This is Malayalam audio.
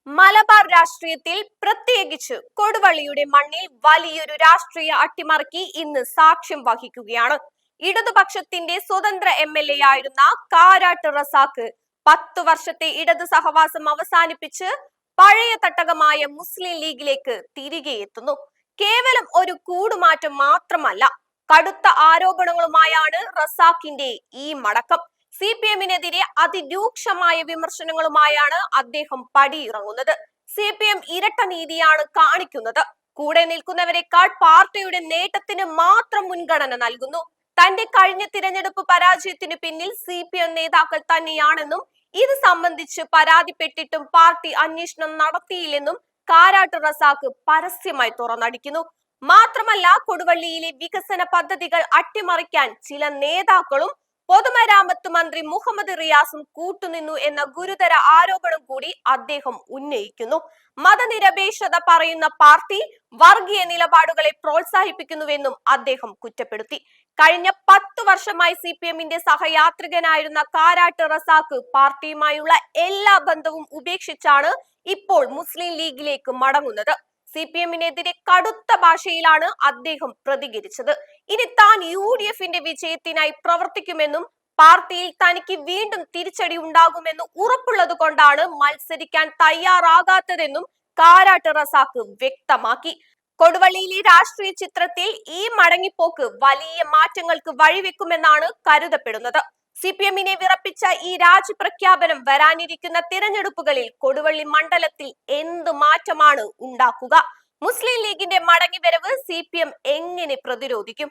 മലബാർ രാഷ്ട്രീയത്തിൽ പ്രത്യേകിച്ച് കൊടുവള്ളിയുടെ മണ്ണിൽ വലിയൊരു രാഷ്ട്രീയ അട്ടിമറിക്ക് ഇന്ന് സാക്ഷ്യം വഹിക്കുകയാണ്. ഇടതുപക്ഷത്തിന്റെ സ്വതന്ത്ര MLA ആയിരുന്ന കാരാട്ട് റസാഖ് 10 വർഷത്തെ ഇടത് സഹവാസം അവസാനിപ്പിച്ച് പഴയ തട്ടകമായ മുസ്ലിം ലീഗിലേക്ക് തിരികെ എത്തുന്നു. കേവലം ഒരു കൂടുമാറ്റം മാത്രമല്ല, കടുത്ത ആരോപണങ്ങളുമായാണ് റസാഖിന്റെ ഈ മടക്കം. CPM-നെതിരെ അതിരൂക്ഷമായ വിമർശനങ്ങളുമായാണ് അദ്ദേഹം പടിയിറങ്ങുന്നത്. CPM ഇരട്ട നീതിയാണ് കാണിക്കുന്നത്. കൂടെ നിൽക്കുന്നവരെക്കാൾ പാർട്ടിയുടെ നേട്ടത്തിന് മാത്രം മുൻഗണന നൽകുന്നു. തന്റെ കഴിഞ്ഞ തിരഞ്ഞെടുപ്പ് പരാജയത്തിന് പിന്നിൽ CPM നേതാക്കൾ തന്നെയാണെന്നും ഇത് സംബന്ധിച്ച് പരാതിപ്പെട്ടിട്ടും പാർട്ടി അന്വേഷണം നടത്തിയില്ലെന്നും കാരാട്ട് റസാഖ് പരസ്യമായി തുറന്നടിക്കുന്നു. മാത്രമല്ല, കൊടുവള്ളിയിലെ വികസന പദ്ധതികൾ അട്ടിമറിക്കാൻ ചില നേതാക്കളും പൊതുമരാമത്ത് മന്ത്രി മുഹമ്മദ് റിയാസും കൂട്ടുനിന്നു എന്ന ഗുരുതര ആരോപണം കൂടി അദ്ദേഹം ഉന്നയിക്കുന്നു. മതനിരപേക്ഷത പറയുന്ന പാർട്ടി വർഗീയ നിലപാടുകളെ പ്രോത്സാഹിപ്പിക്കുന്നുവെന്നും അദ്ദേഹം കുറ്റപ്പെടുത്തി. കഴിഞ്ഞ 10 വർഷമായി CPM-ന്റെ സഹയാത്രികനായിരുന്ന കാരാട്ട് റസാഖ് പാർട്ടിയുമായുള്ള എല്ലാ ബന്ധവും ഉപേക്ഷിച്ചാണ് ഇപ്പോൾ മുസ്ലിം ലീഗിലേക്ക് മടങ്ങുന്നത്. CPM-നെതിരെ കടുത്ത ഭാഷയിലാണ് അദ്ദേഹം പ്രതികരിച്ചത്. ഇനി താൻ UDF-ന്റെ വിജയത്തിനായി പ്രവർത്തിക്കുമെന്നും പാർട്ടിയിൽ തനിക്ക് വീണ്ടും തിരിച്ചടി ഉണ്ടാകുമെന്ന് ഉറപ്പുള്ളത് കൊണ്ടാണ് മത്സരിക്കാൻ തയ്യാറാകാത്തതെന്നും കാരാട്ട് റസാഖ് വ്യക്തമാക്കി. കൊടുവള്ളിയിലെ രാഷ്ട്രീയ ചിത്രത്തിൽ ഈ മടങ്ങിപ്പോക്ക് വലിയ മാറ്റങ്ങൾക്ക് വഴിവെക്കുമെന്നാണ് കരുതപ്പെടുന്നത്. CPM-നെ വിറപ്പിച്ച ഈ രാജ്യപ്രഖ്യാപനം വരാനിരിക്കുന്ന തിരഞ്ഞെടുപ്പുകളിൽ കൊടുവള്ളി മണ്ഡലത്തിൽ എന്ത് മാറ്റമാണ് ഉണ്ടാക്കുക? മുസ്ലിം ലീഗിന്റെ മടങ്ങിവരവ് CPM എങ്ങനെ പ്രതിരോധിക്കും?